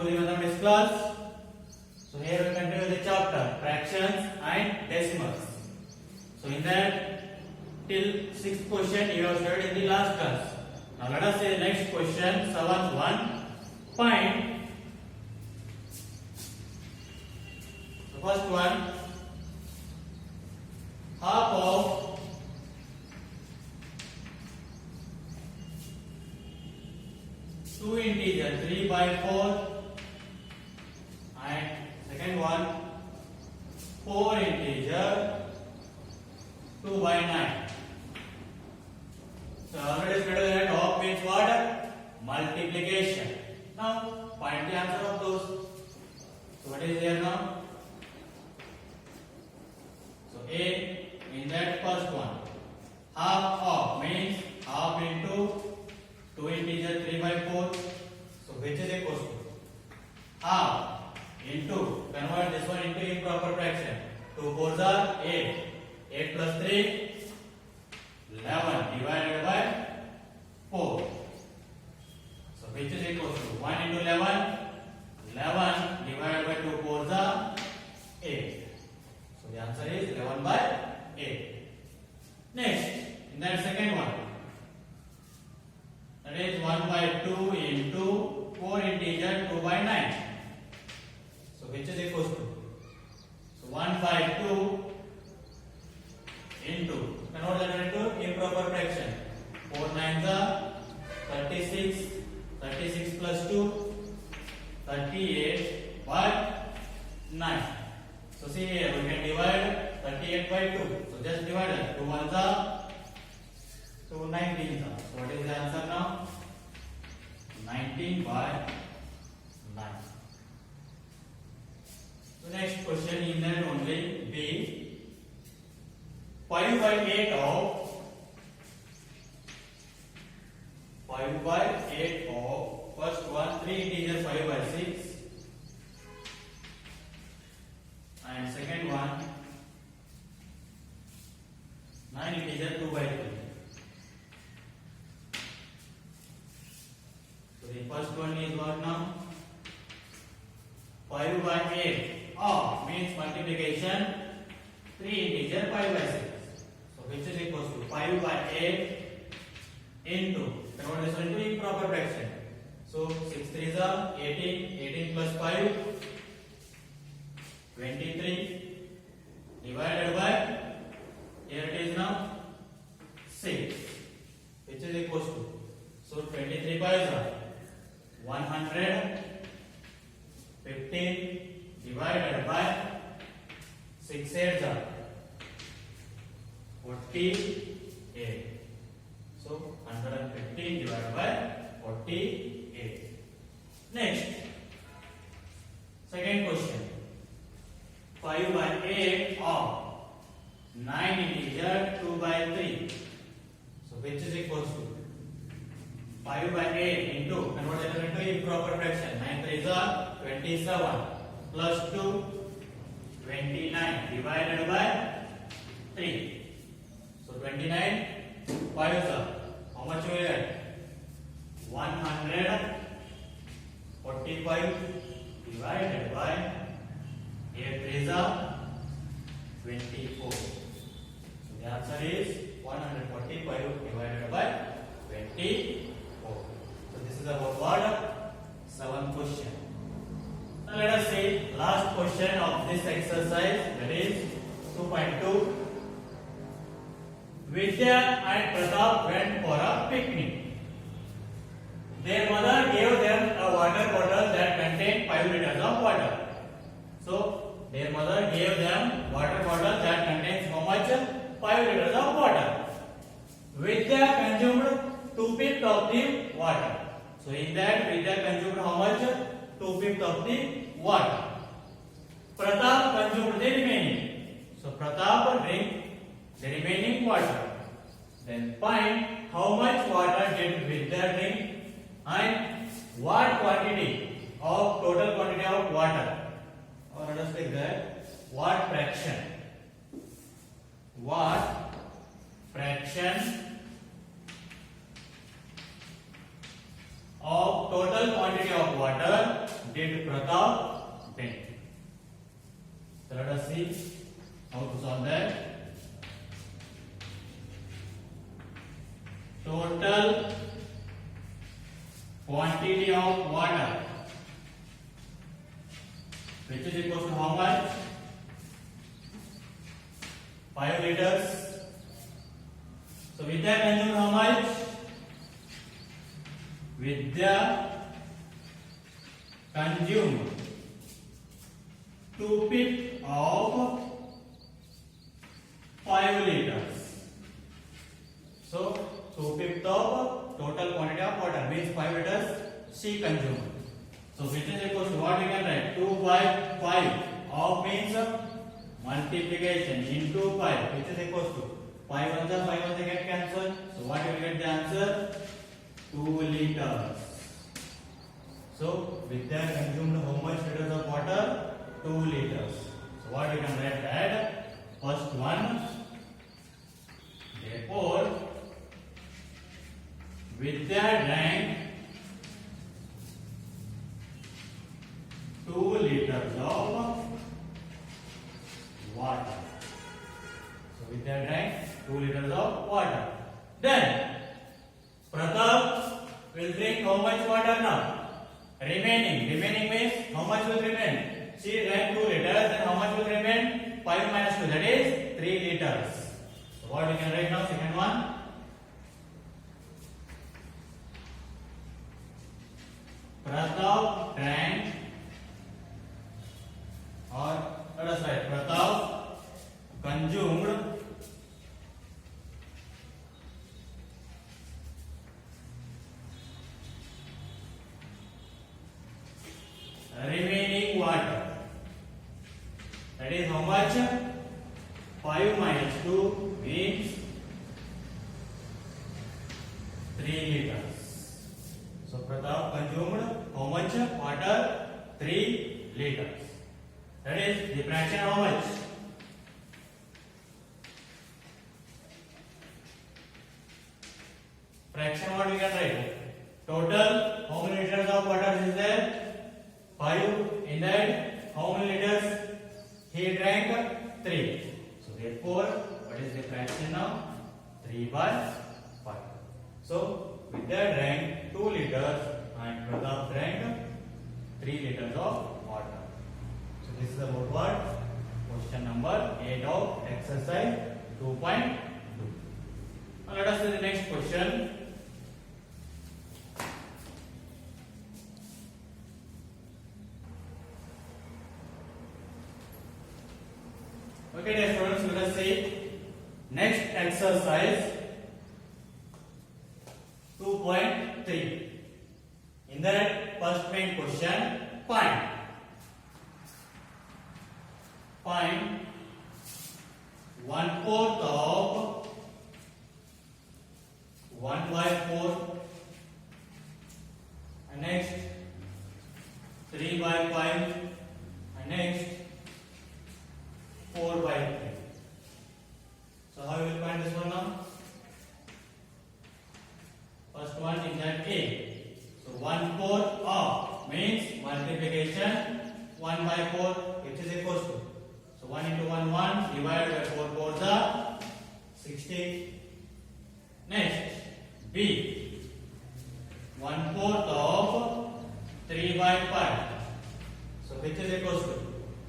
to the mathematics class. So here we continue the chapter fractions and decimals. So in that till sixth question you have studied in the last class. Now let us say the next question, seventh one. Find the first one, half of 2 integer 3 by 4 and second one 4 integer 2 by 9. So already studied that half means what? Multiplication. Now find the answer of those. So what is there now? So A in that first one, half of means half into 2 integer 3 by 4. So which is equals to half into, convert this one into improper fraction. 2 4s are 8. 8 plus 3 11 divided by 4. So which is equals to 1 into 11. 11 divided by 2 4s are 8. So the answer is 11 by 8. Next, in that second one, that is 1 by 2 into 4 integer 2 by 9. So which is equals to, so 1 by 2 into, convert that into improper fraction. 4 9s are 36. 36 plus 2 38 by 9. So see here we can divide 38 by 2. So just divide it. 2 1s are 2 19s are. So what is the answer now? 19 by 9. So next question in that only B. 5 by 8 of 5 by 8 of first one 3 integer 5 by 6 and second one 9 integer 2 by 3. So the first one is what now? 5 by 8 of means multiplication 3 integer 5 by 6. So which is equals to 5 by 8 into, convert this one into improper fraction. So 6 3s are 18. 18 plus 5 23 divided by, here it is now 6, which is equals to, so 23 5s are 100. 15 divided by 6 8s are 48. So 115 divided by 48. Next, second question. 5 by 8 of 9 integer 2 by 3. So which is equals to 5 by 8 into, convert that into improper fraction. 9 3s are 27 plus 2 29 divided by 3. So 29 5s are, how much will you get? 145 divided by 8 3s are 24. So the answer is 145 divided by 24. So this is about what? 7th question. Now let us see last question of this exercise, that is 2.2. Vidya and Pratap went for a picnic. Their mother gave them a water bottle that contained 5 liters of water. So their mother gave them water bottle that contains how much? 5 liters of water. Vidya consumed 2/5 of the water. So in that Vidya consumed how much? 2/5 of the water. Pratap consumed the remaining. So Pratap drank the remaining water. Then find how much water did Vidya drink and what quantity of total quantity of water, or let us take that, what fraction of total quantity of water did Pratap bring? So let us see how to solve that. Total quantity of water, which is equal to how much? 5 liters. So Vidya consumed how much? Vidya consumed 2 pip of 5 liters. So 2 pip of total quantity of water means 5 liters she consumed. So which is equal to what we can write? 2 by 5 of means multiplication into 5, which is equal to 5 on the 5 on the get cancelled. So what will get the answer? 2 liters. So Vidya consumed how much liters of water? 2 liters. So what we can write that? First one. Therefore, Vidya drank 2 liters of water. So Vidya drank 2 liters of water. Then Pratap will drink how much water now? Remaining. Remaining means how much will remain? She drank 2 liters, then how much will remain? 5 minus 2, that is 3 liters. So what we can write now? Second one. Pratap drank, or let us write Pratap consumed remaining water. That is how much? 5 minus 2 means 3 liters. So Pratap consumed how much water? 3 liters. That is the fraction how much? Fraction what we can write? Total how many liters of water is there? 5. In that how many liters? He drank 3. So therefore, what is the fraction now? 3 by 5. So Vidya drank 2 liters and Pratap drank 3 liters of water. So this is about what? Question number 8 of exercise 2.2. Now let us see the next question. Okay, dear students, let us see next exercise 2.3. In that first main question, find 1/4 of 1 by 4, and next 3 by 5, and next 4 by 3. So how we will find this one now? First one is that A. So 1/4 of means multiplication 1 by 4, which is equal to. So 1 into 1 1 divided by 4 4 the 60. Next B. 1/4 of 3 by 5. So which is equal to.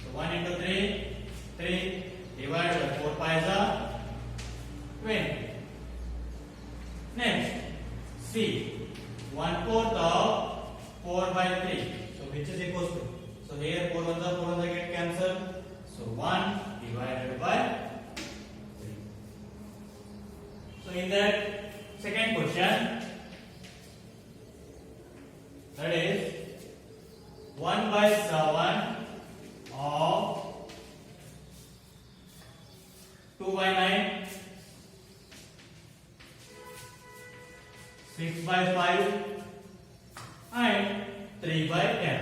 So 1 into 3. 3 divided by 4 pi is 20. Next, C. 1/4 of 4 by 3. So which is equal to. So here 4 on the get cancelled. So 1 divided by 3. So in that second question, that is 1 by 7 of 2 by 9, 6 by 5, and 3 by 10.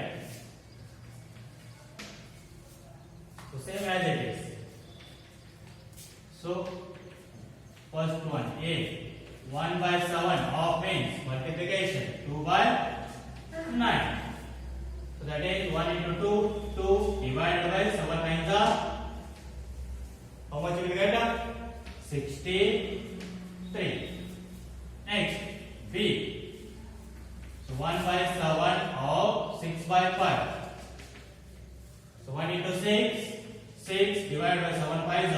So same as it is. So first one A, 1 by 7 of means multiplication 2 by 9. So that is 1 into 2, 2 divided by 7 9 the. How much you will get? 63. Next, B. So 1 by 7 of 6 by 5. So 1 into 6, 6 divided by 7 5 is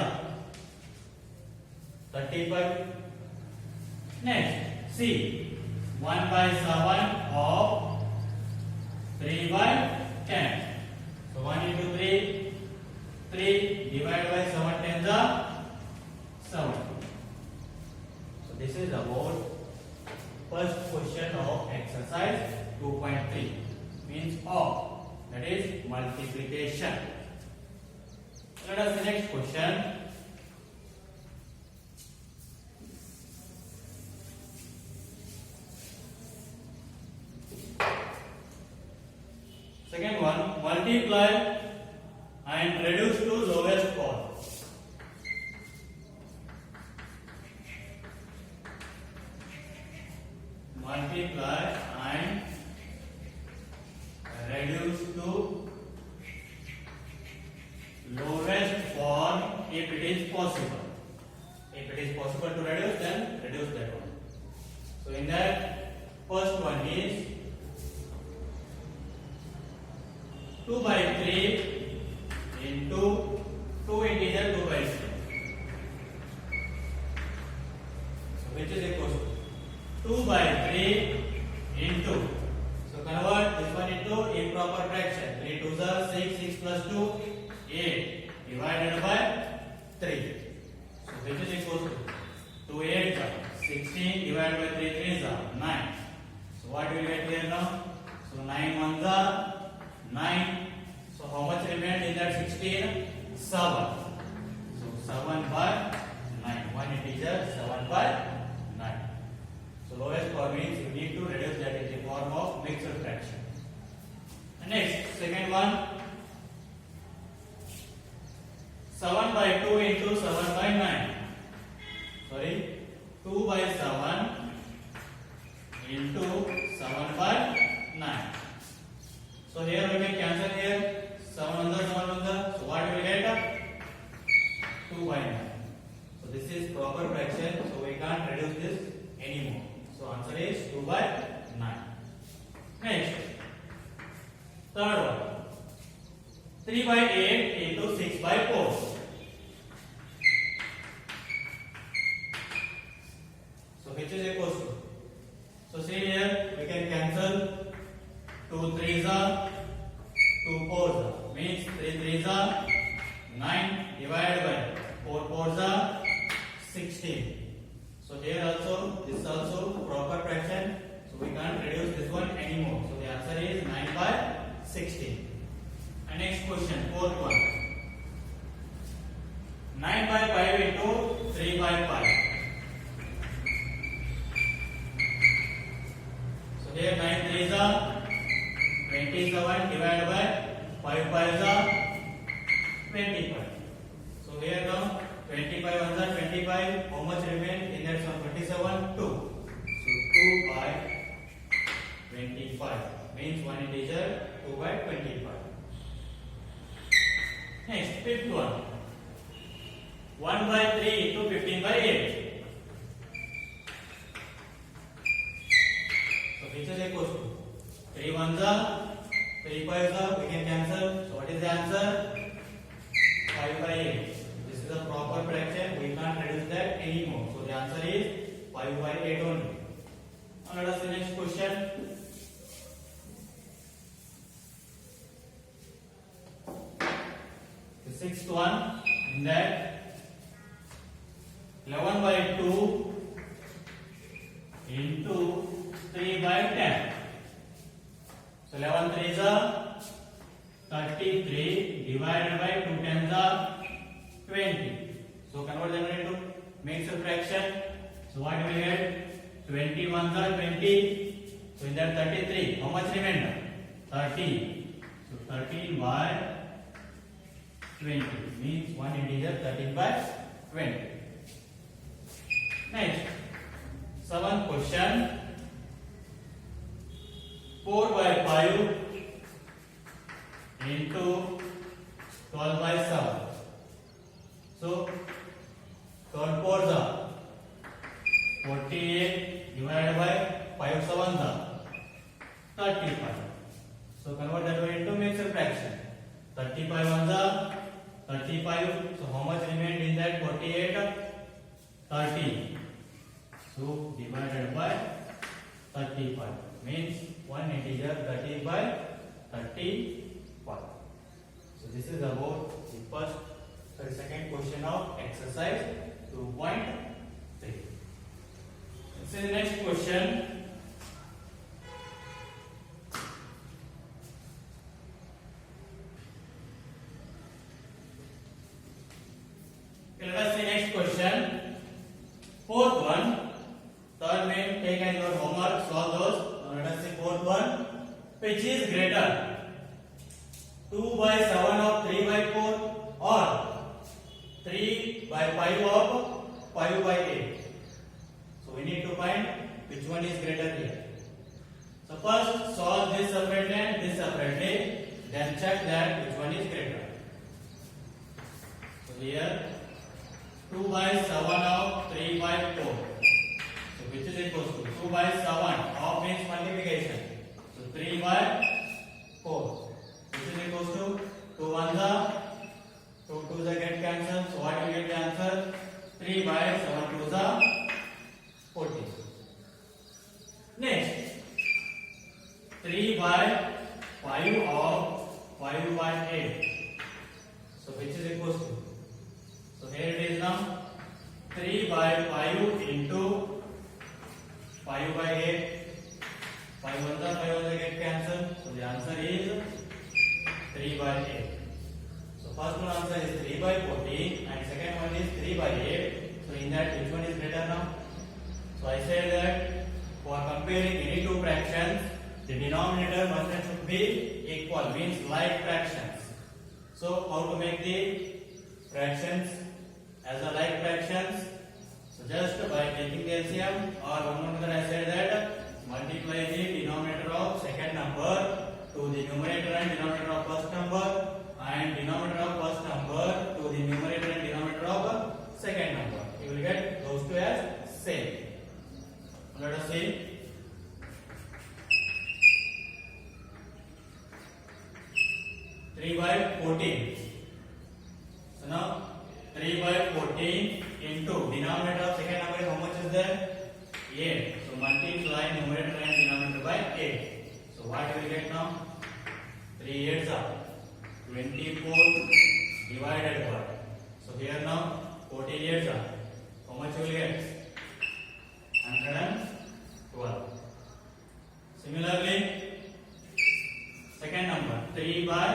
35. Next, C. 1 by 7 of 3 by 10. So 1 into 3, 3 divided by 7 10 is 7. So this is about first question of exercise 2.3, means of, that is multiplication. Let us see next question. Second one, multiply and reduce to lowest form. Multiply and reduce to lowest form if it is possible. If it is possible to reduce, then reduce that one. So in that, first one is 2 by 3 into 2 integer 2 by 3. So which is equal to 2 by 3 into, so convert this one into improper fraction. 3 2s are 6, 6 plus 2, 8 divided by 3. So which is equal to 2 8 16 divided by 3 3 is 9. So what will we get here now? So 9 1s are 9. So how much remained in that 16? 7. So 7 by 9. One integer 7 by 9. So lowest form means you need to reduce that in the form of mixed fraction. And next, second one, 7 by 2 into 7 by 9. Sorry, 2 by 7 into 7 by 9. So here we can cancel here 7 on the 7 on the. So what we will get? 2 by 9. So this is proper fraction. So we can't reduce this anymore. So answer is 2 by 9. Next, third one, 3 by 8 into 6 by 4. So which is equal to? So see here we can cancel 2 3s are 2 4s are, means 3 3s are 9 divided by 4 4s are 16. So here also, this is also proper fraction. So we can't reduce this one anymore. So the answer is 9 by 16. And next question, fourth one. 9 by 5 into 3 by 5. So here 9 3s are 27 divided by 5 5s are 25. So here now 25 ones are 25. How much remain in that sum? 27 2. So 2 by 25 means one integer 2 by 25. Next, fifth one, 1 by 3 into 15 by 8. So which is equal to 3 ones are 3 5s are, we can cancel. So what is the answer? 5 by 8. This is a proper fraction. We can't reduce that anymore. So the answer is 5 by 8 only. Now let us see next question. The sixth one, in that 11 by 2 into 3 by 10. So 11 3s are 33 divided by 2 10s are 20. So convert them into mixed fraction. So what we get? 21s are 20. So in that 33, how much remainder? 13. So 13 by 20 means one integer 13 by 20. Next, seventh question. 4 by 5 into 12 by 7. So 12 4s are 48 divided by 5 7s are 35. So convert that one into mixed fraction. 35 ones are 35. So how much remained in that 48? 30. So divided by 35 means one integer 30 by 35. So this is about the second question of exercise 2.3. Let's see the next question. Let us see next question. Fourth one. Third main take as your homework. Solve those. Let us see fourth one. Which is greater? 2 by 7 of 3 by 4 or 3 by 5 of 5 by 8. So we need to find which one is greater here. So first solve this separately and this separately. Then check that which one is greater. So here 2 by 7 of 3 by 4. So which is equal to 2 by 7 of means multiplication. So 3 by 4. Which is equal to 2 1s are 2 2s are get cancelled. So what will get the answer? 3 by 7 2s are 14. Next 3 by 5 of 5 by 8. So which is equal to? So here it is now 3 by 5 into 5 by 8. 5 1s are 5 1s are get cancelled. So the answer is 3 by 8. So first one answer is 3 by 14 and second one is 3 by 8. So in that which one is greater now? So I said that for comparing any two fractions, the denominator must and should be equal, means like fractions. So how to make the fractions as a like fractions? So just by taking the LCM or one more that I said that multiply the denominator of second number to the numerator and denominator of first number and denominator of first number to the numerator and denominator of second number. You will get those two as same. Let us see. Three by 14. So now 3 by 14 into denominator of second number, how much is there? 8. So multiply numerator and denominator by 8. So what you will get now? 3 8s are 24 divided by. So here now 14 8s are. How much you will get? 112. Similarly, second number 3 by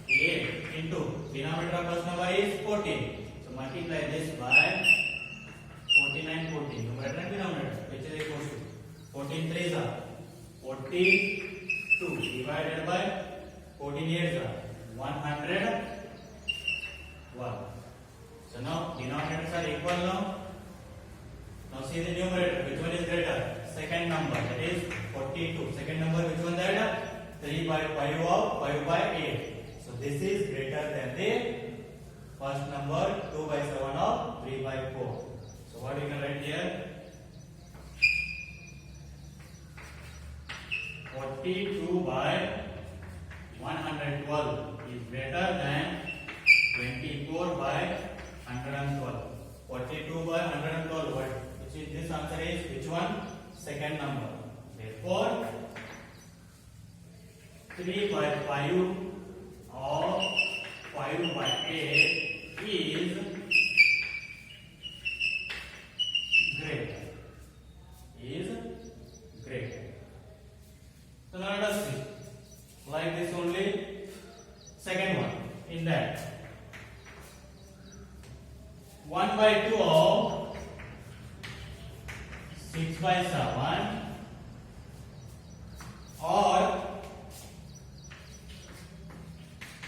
8 into denominator of first number is 14. So multiply this by 14 and 14. Numerator and denominator, which is equal to 14 3s are 42 divided by 14 8s are 101. So now denominators are equal now. Now see the numerator, which one is greater? Second number, that is 42. Second number, which one that? 3 by 5 of 5 by 8. So this is greater than the first number 2 by 7 of 3 by 4. So what we can write here? 42 by 112 is greater than 24 by 112. 42 by 112. Which is this answer is which one? Second number. Therefore 3 by 5 of 5 by 8 is greater. Is greater. So now let us see. Like this only. Second one. In that 1 by 2 of 6 by 7 or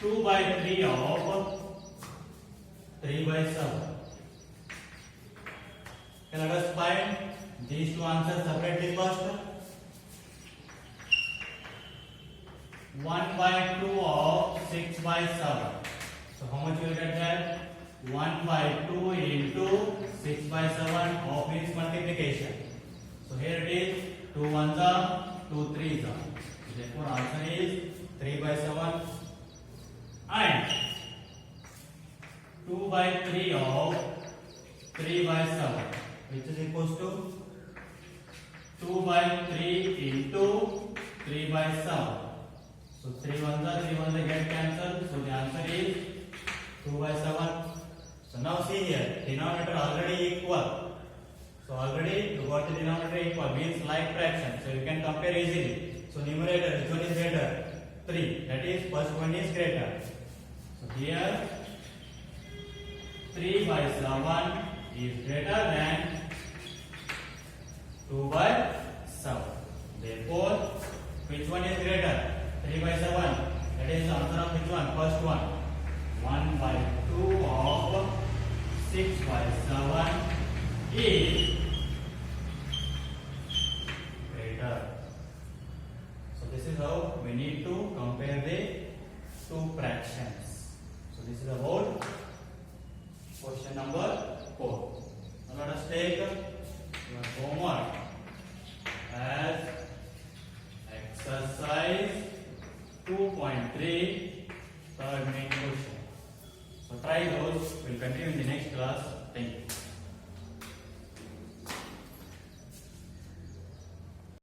2 by 3 of 3 by 7. Can let us find these two answers separately first. 1 by 2 of 6 by 7. So how much you will get that? 1 by 2 into 6 by 7 of its multiplication. So here it is 2 1s are 2 3s are. Therefore answer is 3 by 7 and 2 by 3 of 3 by 7 which is equals to 2 by 3 into 3 by 7. So 3 1s are get cancelled. So the answer is 2 by 7. So now see here, denominator already equal. So already you got the denominator equal means like fraction. So you can compare easily. So numerator which one is greater? 3. That is first one is greater. So here 3 by 7 is greater than 2 by 7. Therefore, which one is greater? 3 by 7. That is the answer of which one? First one. 1 by 2 of 6 by 7 is greater. So this is how we need to compare the two fractions. So this is about question number 4. Now let us take your homework as exercise 2.3 third main question. So try those. We'll continue in the next class.